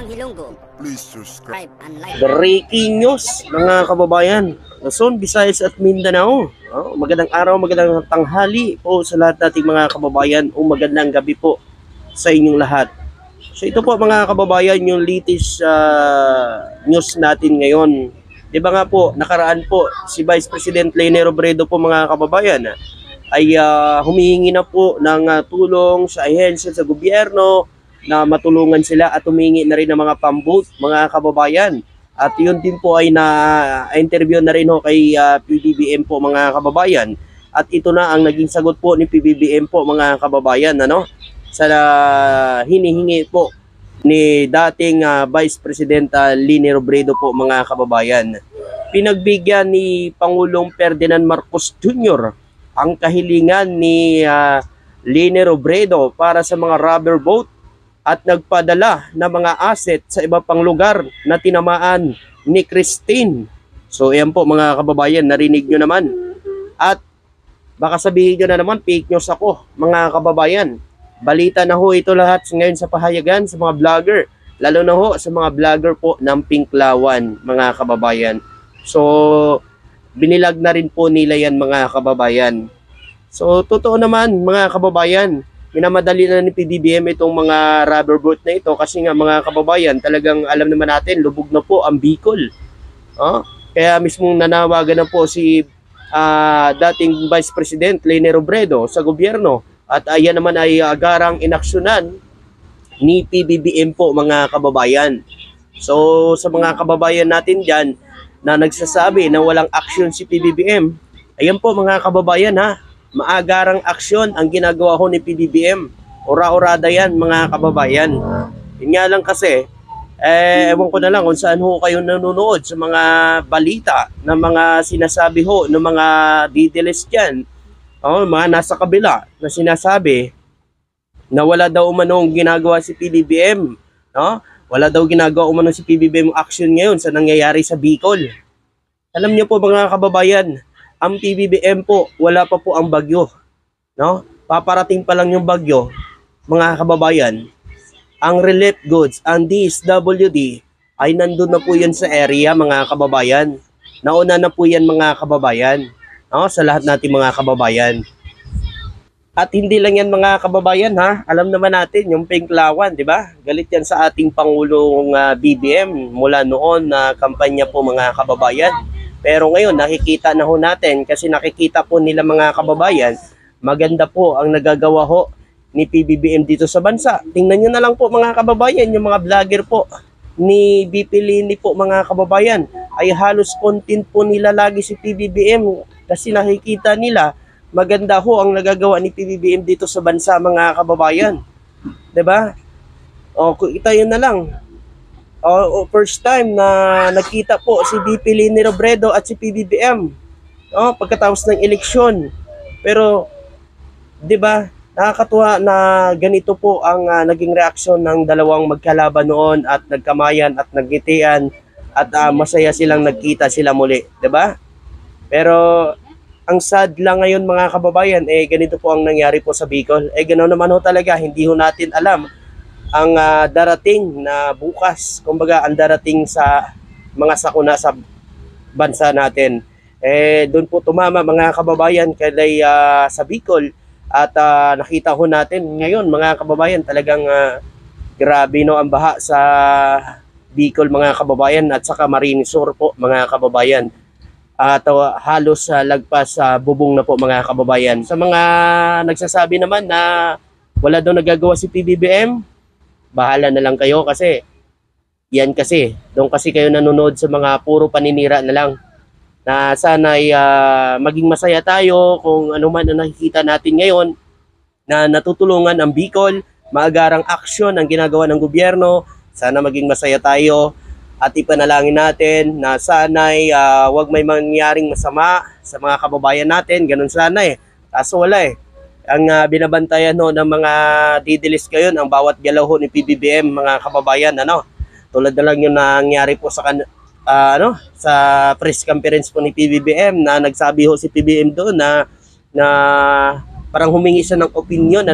Hilonggo. Please subscribe and like. Breaking news mga kababayan, Luzon, Visayas at Mindanao. Magandang araw, magandang tanghali po sa lahat nating mga kababayan o magandang gabi po sa inyong lahat. So ito po mga kababayan yung latest news natin ngayon. Di ba nga po, nakaraan po si Vice President Leni Robredo po mga kababayan ay humihingi na po ng tulong sa ahensya sa gobyerno na matulungan sila at humingi na rin ng mga pambote mga kababayan. At yun din po ay na-interview na rin ho kay PBBM po mga kababayan. At ito na ang naging sagot po ni PBBM po mga kababayan sa hinihingi po ni dating Vice President Leni Robredo po mga kababayan. Pinagbigyan ni Pangulong Ferdinand Marcos Jr. ang kahilingan ni Leni Robredo para sa mga rubber boat at nagpadala ng mga asset sa iba pang lugar na tinamaan ni Christine. So ayan po mga kababayan, narinig nyo naman. At baka sabihin nyo na naman, fake news ako mga kababayan. Balita na ho ito lahat ngayon sa pahayagan sa mga vlogger. Lalo na ho sa mga vlogger po ng Pinklawan mga kababayan. So binilag na rin po nila yan mga kababayan. So totoo naman mga kababayan, minamadali na ni PBBM itong mga rubber boat na ito kasi nga mga kababayan, talagang alam naman natin, lubog na po ang Bicol. Kaya mismong nanawagan na po si dating Vice President Leni Robredo sa gobyerno at ayan naman ay agarang inaksyonan ni PBBM po mga kababayan. So sa mga kababayan natin dyan na nagsasabi na walang aksyon si PBBM, ayan po mga kababayan maagarang aksyon ang ginagawa ho ni PBBM. Ora-orada yan mga kababayan. Yun nga lang kasi, ewan ko na lang kung saan ho kayo nanonood sa mga balita na mga sinasabi ho ng mga didilis dyan. Mga nasa kabila na sinasabi na wala daw umanong ginagawa si PBBM. Wala daw ginagawa umanong si PBBM action ngayon sa nangyayari sa Bicol. Alam niyo po mga kababayan, ang PBBM po, wala pa po ang bagyo. Paparating pa lang yung bagyo, mga kababayan. Ang relief goods, ang DSWD, ay nandun na po yan sa area, mga kababayan. Nauna na po yan, mga kababayan. Sa lahat natin, mga kababayan. At hindi lang yan, mga kababayan, alam naman natin, yung Pinklawan, di ba? Galit yan sa ating Pangulong BBM mula noon na kampanya po, mga kababayan. Pero ngayon nakikita na ho natin kasi nakikita po nila mga kababayan, maganda po ang nagagawa ho ni PBBM dito sa bansa. Tingnan nyo na lang po mga kababayan, yung mga vlogger po ni BP Leni po mga kababayan, ay halos content po nila lagi si PBBM kasi nakikita nila maganda ho ang nagagawa ni PBBM dito sa bansa mga kababayan. 'Di ba? Kita yun na lang. First time na nakita po si BP Leni Robredo at si PBBM pagkatapos ng eleksyon. Pero 'di ba, nakakatuwa na ganito po ang naging reaksyon ng dalawang magkalaban noon at nagkamayan at nagngitian at masaya silang nagkita sila muli, 'di ba? Pero ang sad lang ngayon mga kababayan, ganito po ang nangyari po sa Bicol. Ganoon naman ho talaga, hindi ho natin alam ang darating na bukas, kumbaga ang darating sa mga sakuna sa bansa natin. Doon po tumama mga kababayan kay sa Bicol at nakita ho natin ngayon mga kababayan talagang grabe ang baha sa Bicol mga kababayan at saka Camarines Sur po mga kababayan. At halos lagpas sa bubong na po mga kababayan. Sa mga nagsasabi naman na wala daw nagagawa si PBBM, bahala na lang kayo kasi yan kasi, doon kasi kayo nanonood sa mga puro paninira na lang. Na sana ay maging masaya tayo kung ano man ang nakikita natin ngayon na natutulungan ang Bicol, maagarang aksyon ang ginagawa ng gobyerno. Sana maging masaya tayo at ipanalangin natin na sana ay wag may mangyaring masama sa mga kababayan natin. Ganun sana kaso wala ang binabantayan ng mga didilis ngayon, ang bawat galaw ni PBBM mga kababayan, tulad na lang yung nangyari po sa sa press conference po ni PBBM na nagsabi ho si PBBM doon na parang humingi siya ng opinion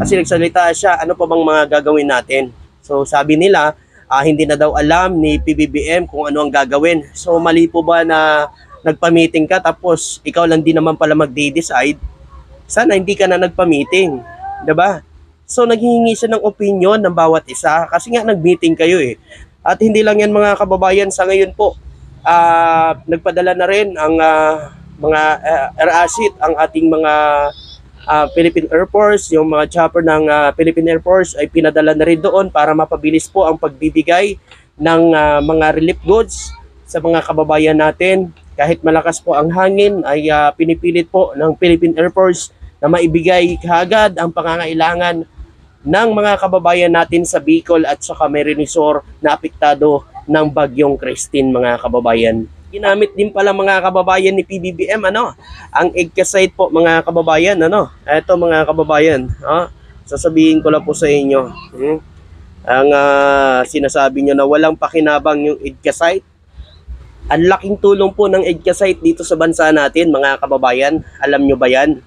kasi nagsalita siya, ano pa bang mga gagawin natin. So sabi nila hindi na daw alam ni PBBM kung ano ang gagawin. So mali po ba na nagpa-meeting ka tapos ikaw lang din naman pala magde-decide? Sana hindi ka na nagpa-meeting, 'di ba? So naghihingi siya ng opinion ng bawat isa kasi nga nag-meeting kayo eh. At hindi lang yan mga kababayan, sa ngayon po nagpadala na rin ang mga air asset ang ating mga Philippine Air Force, yung mga chopper ng Philippine Air Force ay pinadala na rin doon para mapabilis po ang pagbibigay ng mga relief goods sa mga kababayan natin. Kahit malakas po ang hangin ay pinipilit po ng Philippine Air Force na maibigay kaagad ang pangangailangan ng mga kababayan natin sa Bicol at sa Camarines Sur na apektado ng bagyong Christine, mga kababayan. Ginamit din pala mga kababayan ni PBBM ang Egcasite po mga kababayan Ito mga kababayan, sasabihin ko lang po sa inyo. Ang sinasabi nyo na walang pakinabang yung Egcasite. Ang laking tulong po ng Egcasite dito sa bansa natin mga kababayan. Alam nyo ba yan?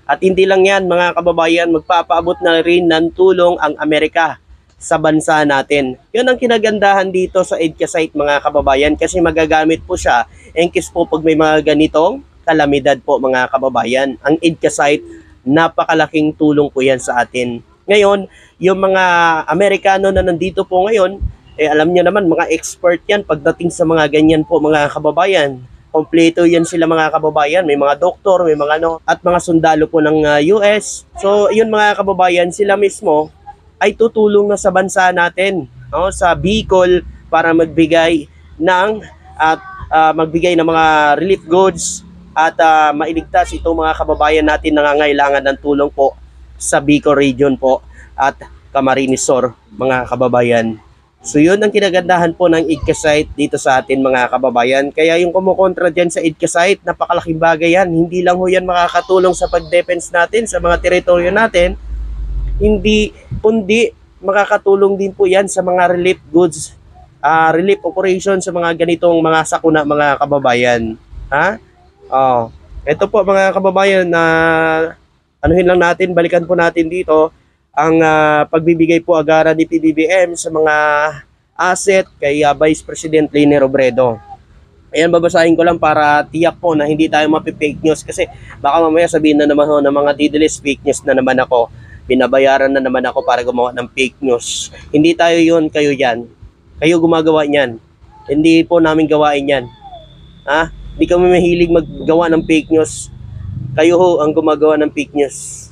At hindi lang yan mga kababayan, magpapaabot na rin ng tulong ang Amerika sa bansa natin. Yun ang kinagandahan dito sa Egcasite mga kababayan kasi magagamit po siya in case po pag may mga ganitong kalamidad po mga kababayan. Ang Egcasite, napakalaking tulong po yan sa atin. Ngayon, yung mga Amerikano na nandito po ngayon, alam nyo naman mga expert yan pagdating sa mga ganyan po mga kababayan. Kompleto yan sila mga kababayan, may mga doktor, may mga at mga sundalo po ng US. So yun mga kababayan, sila mismo ay tutulong na sa bansa natin, sa Bicol para magbigay ng mga relief goods at mailigtas itong mga kababayan natin na nangangailangan ng tulong po sa Bicol region po at Camarines Sur mga kababayan. So yun ang kinagandahan po ng Egcasite dito sa atin mga kababayan. Kaya yung kumukontra dyan sa Egcasite, napakalaking bagay yan. Hindi lang ho yan makakatulong sa pag-defense natin sa mga teritoryo natin, hindi kundi makakatulong din po yan sa mga relief goods, relief operation sa mga ganitong mga sakuna mga kababayan. Ito po mga kababayan na anuhin lang natin, balikan po natin dito ang pagbibigay po agara ni PBBM sa mga asset kay Vice President Leni Robredo. Ayan, babasahin ko lang para tiyak po na hindi tayo mapi-fake news kasi baka mamaya sabihin na naman ho ng mga didilis fake news na naman ako. Binabayaran na naman ako para gumawa ng fake news. Hindi tayo yun, kayo yan. Kayo gumagawa niyan. Hindi po namin gawain yan. Hindi kami mahilig maggawa ng fake news. Kayo ho ang gumagawa ng fake news.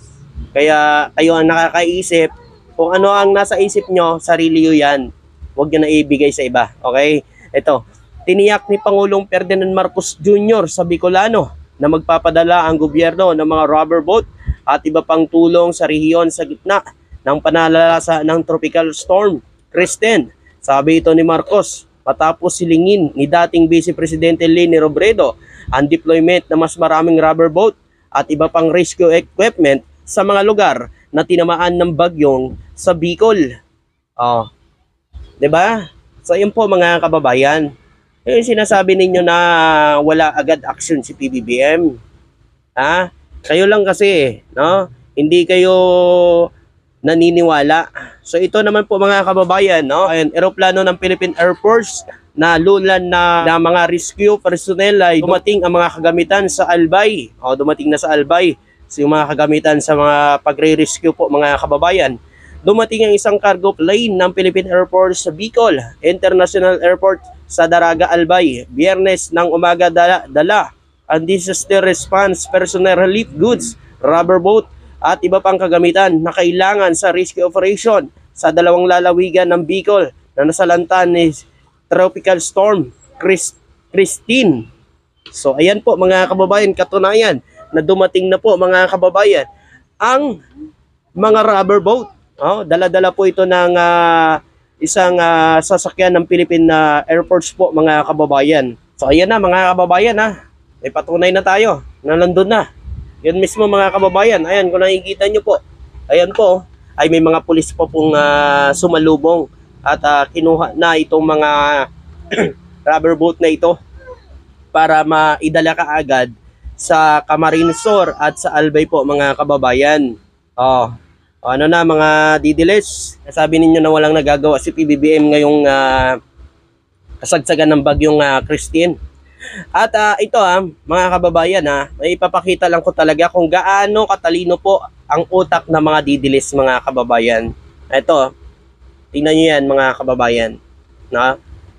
Kaya kayo ang nakakaisip. Kung ano ang nasa isip nyo, sarili nyo yan. Huwag nyo na ibigay sa iba. Okay? Ito. Tiniyak ni Pangulong Ferdinand Marcos Jr. sa Bicolano na magpapadala ang gobyerno ng mga rubber boat at iba pang tulong sa rehiyon sa gitna ng panalasa ng tropical storm Christine. Sabi ito ni Marcos matapos silingin ni dating Vice Presidente Leni Robredo ang deployment ng mas maraming rubber boat at iba pang rescue equipment sa mga lugar na tinamaan ng bagyong sa Bicol. Diba? So yun po mga kababayan. Yung sinasabi ninyo na wala agad action si PBBM. Kayo lang kasi, no? Hindi kayo naniniwala. So ito naman po mga kababayan, no? Ayun, eroplano ng Philippine Air Force na lulan na mga rescue personnel ay dumating ang mga kagamitan sa Albay. Dumating na sa Albay. So yung mga kagamitan sa mga pagre-rescue po mga kababayan. Dumating ang isang cargo plane ng Philippine Air Force sa Bicol International Airport sa Daraga, Albay. Biyernes ng umaga dala ang disaster response personnel relief goods, rubber boat at iba pang kagamitan na kailangan sa rescue operation sa dalawang lalawigan ng Bicol na nasalanta ni Tropical Storm Christine. So ayan po mga kababayan, katunayan na dumating na po mga kababayan ang mga rubber boat. Dala-dala po ito ng isang sasakyan ng Philippine Air Force po mga kababayan. So ayan na mga kababayan may patunay na tayo na nandun na. Yun mismo mga kababayan. Ayan kung nakikita nyo po. Ayan po ay may mga pulis pa pong sumalubong at kinuha na itong mga rubber boat na ito para maidala kaagad sa Camarines Sur at sa Albay po mga kababayan. O, ano na mga didiles, sabi ninyo na walang nagagawa si PBBM ngayong kasagsagan ng bagyong Christine. At ito mga kababayan may ipapakita lang ko talaga kung gaano katalino po ang utak ng mga didilis mga kababayan. Ito, tingnan nyo yan mga kababayan.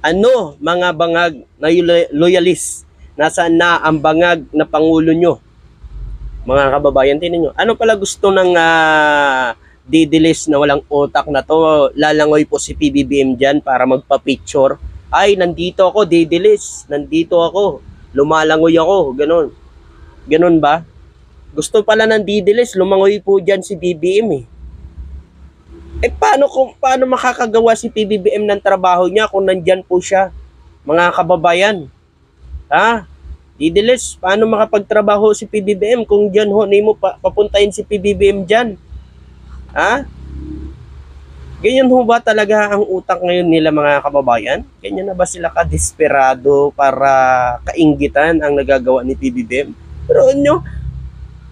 Ano mga bangag na loyalist? Nasaan na ang bangag na pangulo nyo? Mga kababayan, tingnan nyo. Ano pala gusto ng didilis na walang utak na to? Lalangoy po si PBBM dyan para magpa-picture. Ay, nandito ako, didilis. Nandito ako. Lumalangoy ako. Ganon. Ganon ba? Gusto pala ng didilis, lumangoy po dyan si BBM paano makakagawa si PBBM ng trabaho niya kung nandyan po siya? Mga kababayan. Didilis, paano makapagtrabaho si PBBM kung dyan ni mo papuntahin si PBBM dyan? Ganyan ho ba talaga ang utak ngayon nila mga kababayan? Ganyan na ba sila kadesperado para kainggitan ang nagagawa ni PBBM? Pero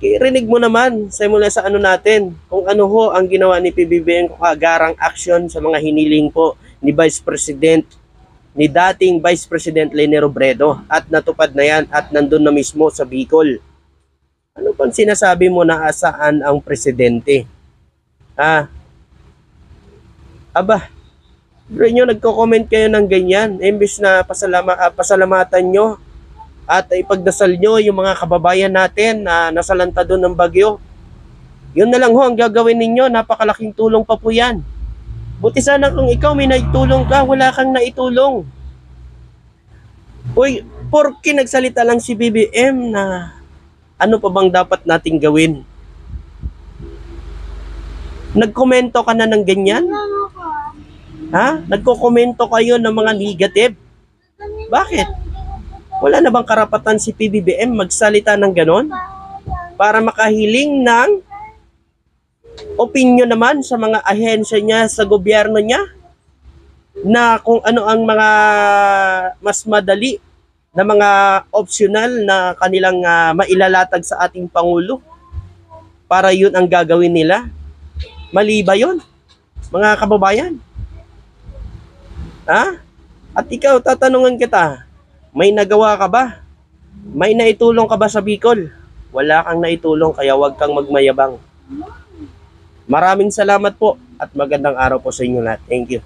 rinig mo naman mula sa natin kung ano ho ang ginawa ni PBBM kung agarang action sa mga hiniling po ni ni dating Vice President Leni Robredo at natupad na yan at nandun na mismo sa Bicol. Ano pang sinasabi mo na asaan ang presidente? Bro nyo, nagko-comment kayo ng ganyan. Imbis na pasalamatan nyo at ipagdasal nyo yung mga kababayan natin na nasalanta doon ng bagyo. Yun na lang ho ang gagawin ninyo. Napakalaking tulong pa po yan. Buti sana kung ikaw may naitulong ka, wala kang naitulong. Uy, porke nagsalita lang si BBM na ano pa bang dapat nating gawin? Nagkomento ka na ng ganyan? Nagko-komento kayo ng mga negative? Bakit? Wala na bang karapatan si PBBM magsalita ng ganon? Para makahiling ng opinion naman sa mga ahensya niya, sa gobyerno niya, na kung ano ang mga mas madali na mga optional na kanilang mailalatag sa ating Pangulo para yun ang gagawin nila. Mali ba yun, mga kababayan? At ikaw, tatanungan kita, may nagawa ka ba? May naitulong ka ba sa Bicol? Wala kang naitulong, kaya wag kang magmayabang. Maraming salamat po at magandang araw po sa inyo lahat. Thank you.